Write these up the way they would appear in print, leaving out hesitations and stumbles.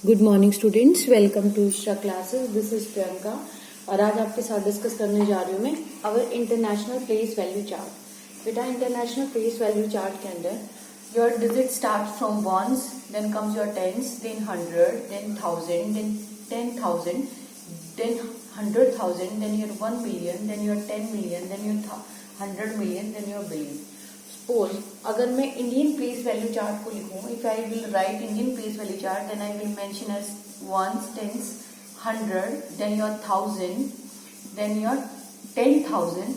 Good morning students, welcome to Ishra classes. This is Priyanka और आज आपके साथ डिस्कस करने जा रही हूँ मैं our international place value chart. बेटा, इंटरनेशनल प्लेस वैल्यू चार्ट के अंदर your digit start from ones, then comes your tens, then 100, then 1000, then 10,000, then 100,000, then your 1 million, then your 10 million, then your 100 million, then your billion. Suppose अगर मैं Indian place value chart को लिखूं, if I will write Indian place value chart, then I will mention as once, tens, 100, then your 1000, then your 10,000,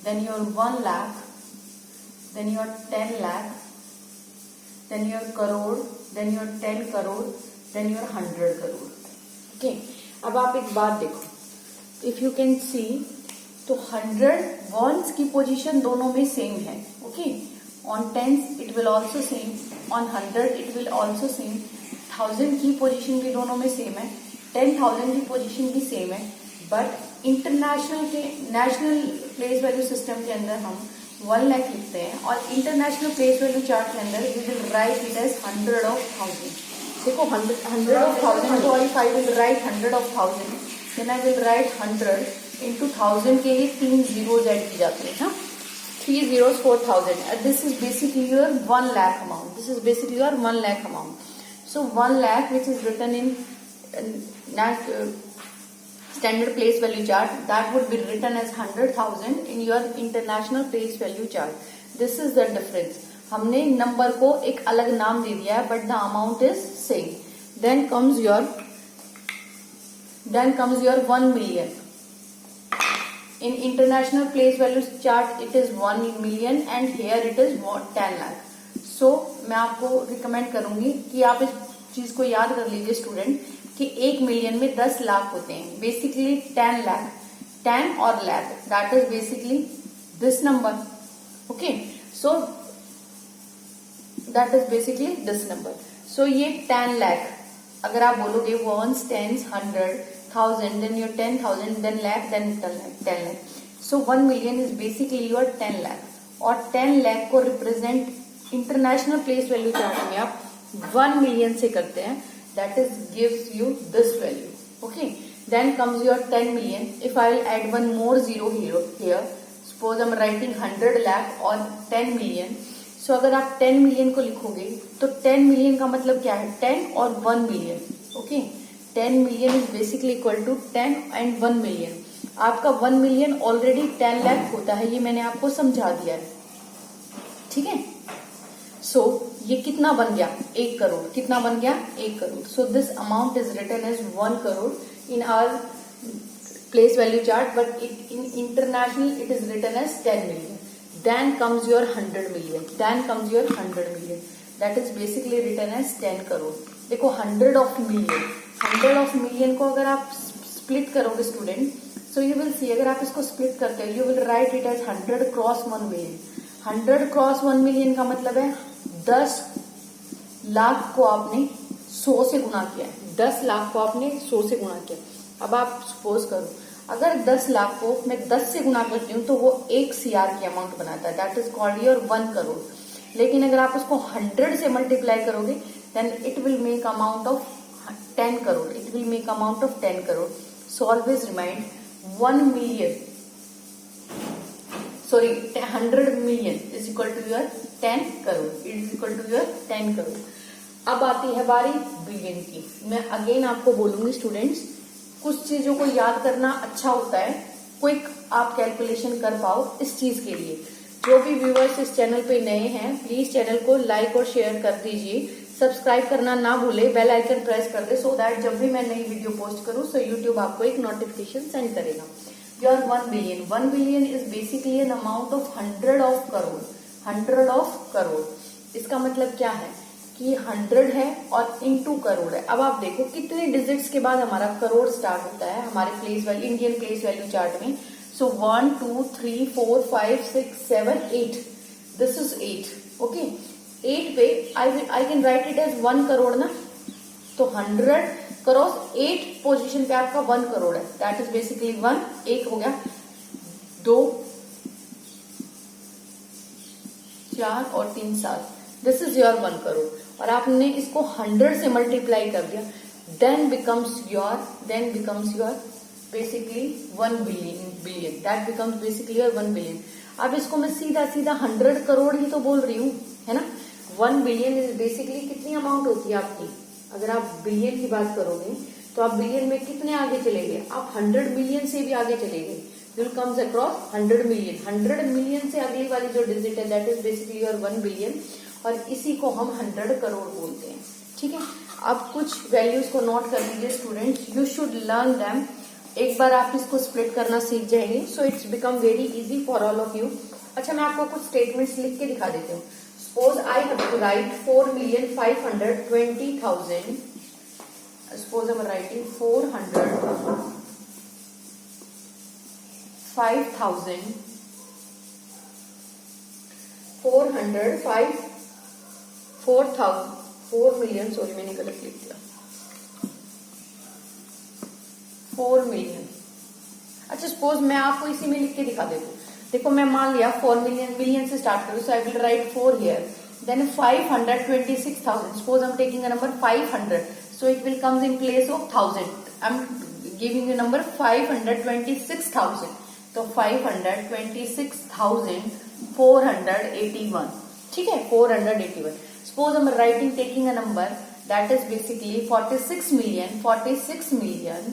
then your 1 lakh, then your 10 lakh, then your crore, then your 10 crore, then your 100 crore. Okay, अब आप एक बात देखो, if you can see तो 100 once की position दोनों में same है। Okay, on tens it will also same, on 100 it will also same, 1000 की पोजीशन भी दोनों में सेम है, 10,000 की पोजीशन भी सेम है। बट इंटरनेशनल के नेशनल प्लेस वैल्यू सिस्टम के अंदर हम 1 लाख लिखते हैं और इंटरनेशनल प्लेस वैल्यू चार्ट के अंदर we will write it as 100 of 1000। देखो 100 of 1000, तो if I will write 100 of 1000, then I will write 100 into 1000 के लिए 3 zeros ऐड की जाती है ना, 3 zeros 4,000। This is basically your 1 lakh amount. This is basically your 1 lakh amount. So 1 lakh, which is written in standard place value chart, that would be written as 100,000 in your international place value chart. This is the difference. हमने number को एक अलग नाम दे दिया है, but the amount is same. Then comes your 1 million. In international place value chart it is 1 million and here it is 10 lakh. So मैं आपको recommend करूंगी कि आप इस चीज को याद कर लीजिए स्टूडेंट कि 1 मिलियन में 10 लाख होते हैं। बेसिकली 10 लाख, 10 और lakh, that is basically this number. Okay, so that is basically this number. So ये 10 लाख अगर आप बोलोगे ones, tens, 100, 1000, then your 10,000, then lakh, then 10 lakh. So 1 million is basically your 10 lakh. और 10 lakh को represent international place value chart में आप 1 million से करते हैं, that is gives you this value. Okay, then comes your 10 million. If I will add one more zero here, suppose I'm writing 100 lakh और 10 million. So अगर आप 10 million को लिखोगे तो 10 मिलियन का मतलब क्या है, 10 और 1 million. Okay, 10 million is basically equal to 10 and 1 million. आपका 1 मिलियन ऑलरेडी 10 लाख होता है, ये मैंने आपको समझा दिया है, ठीक है। सो ये कितना बन गया, 1 करोड़। कितना बन गया, 1 crore. So this amount is written as 1 crore in our place value chart, but in international it is written as 10 million. Then comes your 100 million, then comes your 100 million, that is basically written as 10 crore. देखो 100 of million, 100 of million को अगर आप split करोगे student, so you will see, अगर आप इसको split करते हो you will write it as 100 cross 1 million. 100 cross 1 million का मतलब है 10 लाख को आपने 100 से गुना किया है, 10 लाख को आपने 100 से गुना किया। अब आप सपोज करो अगर 10 लाख को मैं 10 से गुना करती हूँ तो वो 1 CR की अमाउंट बनाता है, that is called your 1 crore. लेकिन अगर आप उसको 100 से मल्टीप्लाई करोगे then it will make amount of 10 crore. It will make amount of 10 crore. So always remind 1 million, sorry, 100 million is equal to your 10 crore. It is equal to your 10 crore. अब आती है बारी billion की। मैं again आपको बोलूंगी students, कुछ चीजों को याद करना अच्छा होता है, क्विक आप कैलकुलेशन कर पाओ इस चीज के लिए। जो भी व्यूअर्स इस चैनल पे नए हैं प्लीज चैनल को लाइक और शेयर कर दीजिए, सब्सक्राइब करना ना भूले, बेल आइकन प्रेस कर दे, सो दैट जब भी मैं नई वीडियो पोस्ट करूं सो यूट्यूब आपको एक नोटिफिकेशन सेंड करेगा। Your 1 billion, 1 billion is basically an amount of 100 of crore, 100 of crore. इसका मतलब क्या है कि 100 है और इनटू करोड़ है। अब आप देखो कितने डिजिट्स के बाद हमारा करोड़ स्टार्ट होता है हमारे place value, Indian place value chart में। सो 1 2 3 4 5 6 7 8, दिस इज 8। ओके, 8 पे I can write it as 1 crore ना, तो 100 क्रॉस 8 पोजीशन पे आपका 1 करोड़ है, दैट इज बेसिकली 1। 1 हो गया, 2 4 और 3 7, दिस इज योर 1 करोड़। और आपने इसको 100 से मल्टीप्लाई कर दिया then becomes your basically 1 billion. That becomes basically your 1 billion. अब इसको मैं सीधा 100 करोड़ ही तो बोल रही हूँ, है ना. 1 बिलियन इज बेसिकली कितनी अमाउंट होती है आपकी. अगर आप बिलियन की बात करोगे तो आप बिलियन में कितने आगे चले गए, आप 100 मिलियन से भी आगे चले गए. Will comes across 100 million. 100 million से अगली वाली जो डिजिट है that is basically your 1 billion, और इसी को हम 100 करोड़ बोलते हैं. ठीक है. अब कुछ वैल्यूज को नोट कर लीजिए students, you should learn them. एक बार आप इसको स्प्लिट करना सीख जाएंगे so it's become very easy for all of you. अच्छा, मैं आपको कुछ स्टेटमेंट्स लिख के दिखा देती हूँ. Suppose I have to write 4,520,000. Suppose I am writing 4,500,000 4 million, sorry मैंने गलत लिख दिया, 4 मिलियन. अच्छा, सपोज मैं आपको इसी में लिख के दिखा देती हूँ. देखो, मैं मान लिया 4 मिलियन से स्टार्ट करूँ, so I will write 4 here, then 526,000. Suppose I am taking a number 500, so it will comes in place of 1000. I am giving you number 526,000, तो 526,481. ठीक है, 481. Suppose I'm writing taking a number that is basically 46 million.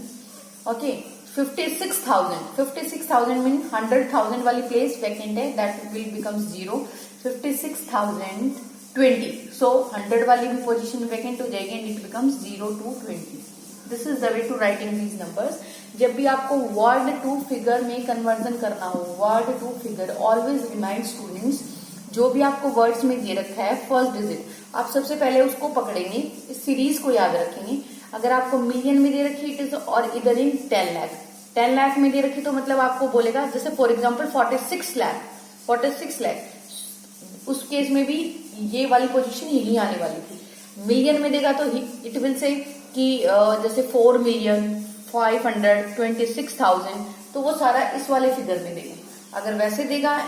Okay, 56,000 means 100,000 वाली place vacant है, that will become 0. 56,020. So 100 वाली भी position vacant हो जाएगी and it becomes 0 to 20. This is the way to writing these numbers. जब भी आपको word to figure में कन्वर्जन करना हो, word to figure, always remind students, जो भी आपको वर्ड्स में दे रखा है फर्स्ट डिजिट आप सबसे पहले उसको पकड़ेंगे, इस सीरीज को याद रखेंगे. अगर आपको मिलियन में दे रखी इट इज, और इधर इन 10 लाख में दे रखी तो मतलब आपको बोलेगा, जैसे फॉर एग्जांपल 46 लाख, उस केस में भी ये वाली पोजीशन यही आने वाली थी. मिलियन में देगा तो इट विल से कि जैसे 4,526,000, तो वो सारा इस वाले फिगर में देगा. अगर वैसे देगा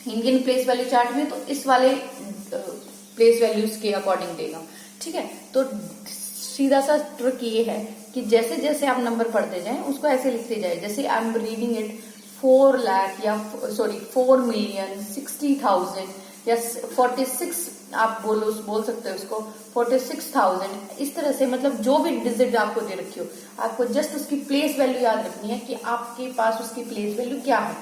इंडियन प्लेस वैल्यू चार्ट में तो इस वाले प्लेस वैल्यूज के अकॉर्डिंग देगा. ठीक है, तो सीधा सा ट्रिक ये है कि जैसे जैसे आप नंबर पढ़ते जाएं उसको ऐसे लिखते जाए. जैसे I am reading it 4 lakh या 4,60,000 या 46, आप बोल सकते हो उसको 46,000. इस तरह से मतलब जो भी डिजिट आपको दे रखी हो, आपको जस्ट उसकी प्लेस वैल्यू याद रखनी है कि आपके पास उसकी प्लेस वैल्यू क्या है.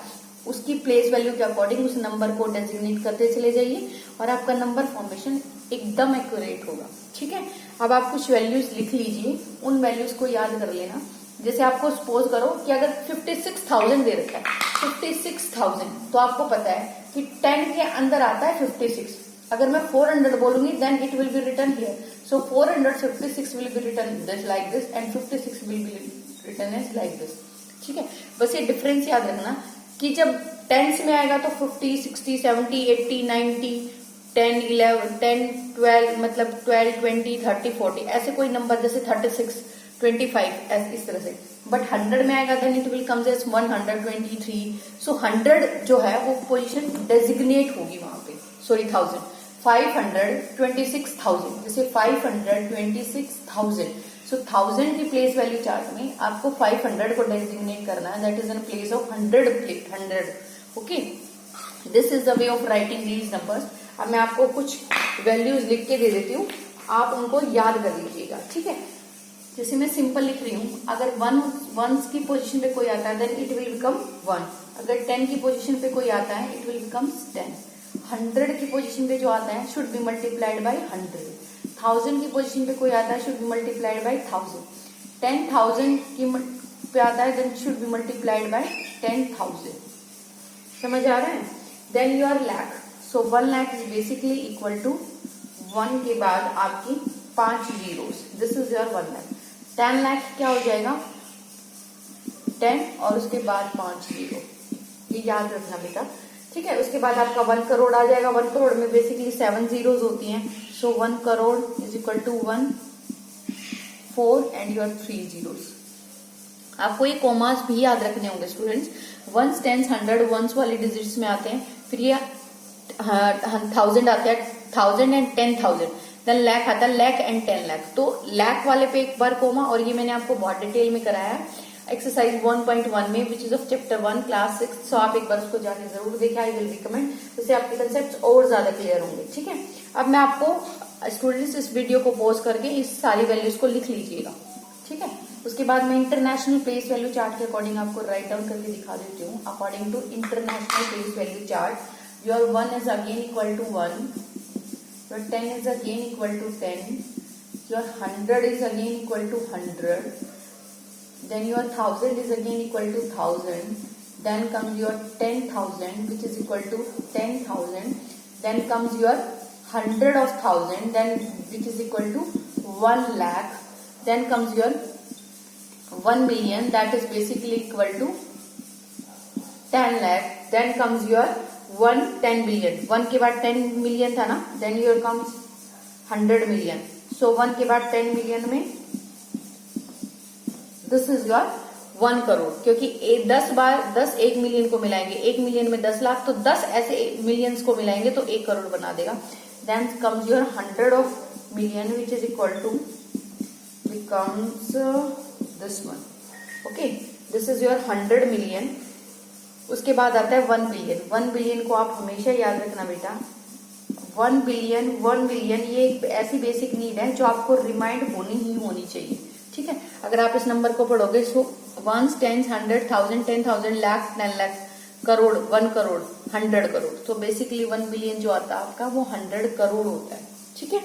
उसकी प्लेस वैल्यू के अकॉर्डिंग उस नंबर को डेजिग्नेट करते चले जाइए और आपका नंबर फॉर्मेशन एकदम एक्यूरेट होगा. ठीक है, अब आप कुछ वैल्यूज लिख लीजिए, उन वैल्यूज को याद कर लेना. जैसे आपको सपोज करो कि अगर 56,000 दे रखा है, 56,000, तो आपको पता है कि 10 के अंदर आता है 56. अगर मैं 400 बोलूंगी then it will be return here. So 456 will be return this like this and 56 will be return as like this. ठीक है, बस ये डिफरेंस याद रखना कि जब टेंस में आएगा तो 50, 60, 70, 80, 90, 10, 11, 10, 12, मतलब 12, 20, 30, 40, ऐसे कोई नंबर, जैसे 36, 25 इस तरह से. बट 100 में आएगा then it will comes as 123. So 100 जो है वो पोजीशन डेजिग्नेट होगी वहां पे. सॉरी 1000, 526,000, जैसे 526,000. सो 1000 की प्लेस वैल्यू चार्ट में आपको 500 को डेजिग्नेट करना है, that is in place of 100. Okay, this is the way of writing these numbers. अब मैं आपको कुछ वैल्यूज लिख के दे देती हूँ, आप उनको याद कर लीजिएगा. ठीक है, जैसे मैं सिंपल लिख रही हूँ, अगर 1 की पोजीशन पे कोई आता है देन इट विल बिकम 1. अगर 10 की पोजीशन पे कोई आता है इट विल बिकम 10. 100 की पोजीशन पे जो आता है शुड बी मल्टीप्लाइड बाय 100. 1000 की पोजीशन पे कोई आता है शुड बी मल्टीप्लाइड बाय 1000. 10,000 की पे आता है then should be multiplied by 10,000. समझ आ रहा है? Then your lakh. So 1 lakh is basically equal to 1 के बाद आपकी 5 zeros. This is your 1 lakh. 10 lakh क्या हो जाएगा? 10 और उसके बाद 5 जीरो. ये याद रखना बेटा. ठीक है, उसके बाद आपका 1 करोड़ आ जाएगा. 1 करोड़ में बेसिकली 7 जीरोस होती हैं. So 1 crore is equal to 1, 4 and your 3 zeros. आपको ये कॉमास भी याद रखने होंगे स्टूडेंट्स. 1s, 10s, 100 वंस वाली डिजिट्स में आते हैं. फिर ये 1000 आते हैं, 1000 एंड 10,000. देन लैख आता है, लैख एंड 10 लाख। तो लैख वाले पे एक बार कोमा, और ये मैंने आपको बहुत डिटेल में कराया है एक्सरसाइज 1.1 में, which is of chapter 1 class 6। सो आप एक बार उसको जाके जरूर देखें, आई विल रिकमेंड, उससे आपके कंसेप्ट और ज्यादा क्लियर होंगे। ठीक है, अब मैं आपको स्टूडेंट्स इस वीडियो को पॉज करके इस सारी वैल्यूज को लिख लीजिएगा। ठीक है, उसके बाद मैं इंटरनेशनल प्लेस वैल्यू चार्ट के अकॉर्डिंग आपको राइट डाउन करके दिखा देती हूँ। According to international place value chart, your 1 is again equal to 1, your 10 is again equal to 10, your 100 is again equal to 100, then your 1000 is again equal to 1000, then comes your 10,000 which is equal to 10,000, then comes your 100 of 1000 then which is equal to 1 lakh, then comes your 1 million that is basically equal to 10 lakh, then comes your 10 billion, 1 के बाद 10 million था ना, then your comes 100 million. सो 1 के बाद 10 million में this is your 1 crore, क्योंकि 10 बार 10 1 million को मिलाएंगे, 1 मिलियन में 10 लाख, तो 10 ऐसे मिलियंस को मिलाएंगे तो 1 करोड़ बना देगा। Then comes your 100 of million which is equal to becomes this one. Okay, this is your 100 million. उसके बाद आता है 1 बिलियन। 1 बिलियन को आप हमेशा याद रखना बेटा, 1 बिलियन ये एक ऐसी बेसिक नीड है जो आपको रिमाइंड होनी ही होनी चाहिए। ठीक है, अगर आप इस नंबर को पढ़ोगे, सो 1 10 100 1000 10,000 लाख 10 लाख करोड़ 1 करोड़ 100 करोड़, तो बेसिकली 1 बिलियन जो आता है आपका वो 100 करोड़ होता है। ठीक है,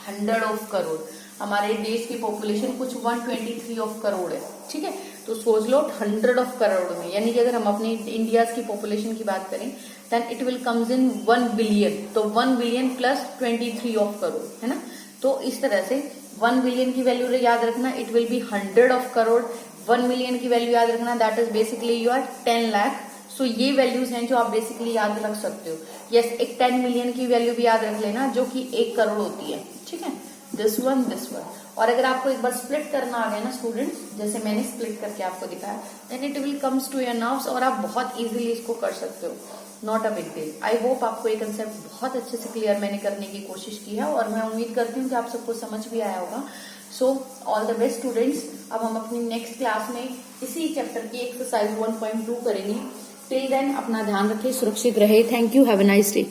100 ऑफ करोड़। हमारे देश की पॉपुलेशन कुछ 123 ऑफ करोड़ है। ठीक है, तो सोच लो 100 ऑफ करोड़ में, यानी कि अगर हम अपनी इंडिया की पॉपुलेशन की बात करें then it will comes in 1 billion, तो 1 बिलियन प्लस 23 ऑफ करोड़, है ना। तो इस तरह से 1 बिलियन की वैल्यू याद रखना, it will be 100 of crore. 1 million की वैल्यू याद रखना, that is basically your 10 lakh. So ये वैल्यूज हैं जो आप बेसिकली याद रख सकते हो। यस, एक 10 मिलियन की वैल्यू भी याद रख लेना जो कि 1 करोड़ होती है। ठीक है, दिस वन। और अगर आपको एक बार स्प्लिट करना आ गया ना स्टूडेंट्स, जैसे मैंने स्प्लिट करके आपको दिखाया, then it will comes to your nerves, और आप बहुत इजीली इसको कर सकते हो, not a big deal. I hope आपको ये कंसेप्ट बहुत अच्छे से क्लियर मैंने करने की कोशिश की है, और मैं उम्मीद करती हूँ कि आप सबको समझ भी आया होगा। So all the best students. अब हम अपनी नेक्स्ट क्लास में इसी चैप्टर की एक्सरसाइज 1.2 करेंगे। टिल देन अपना ध्यान रखें, सुरक्षित रहे। Thank you, have a nice day.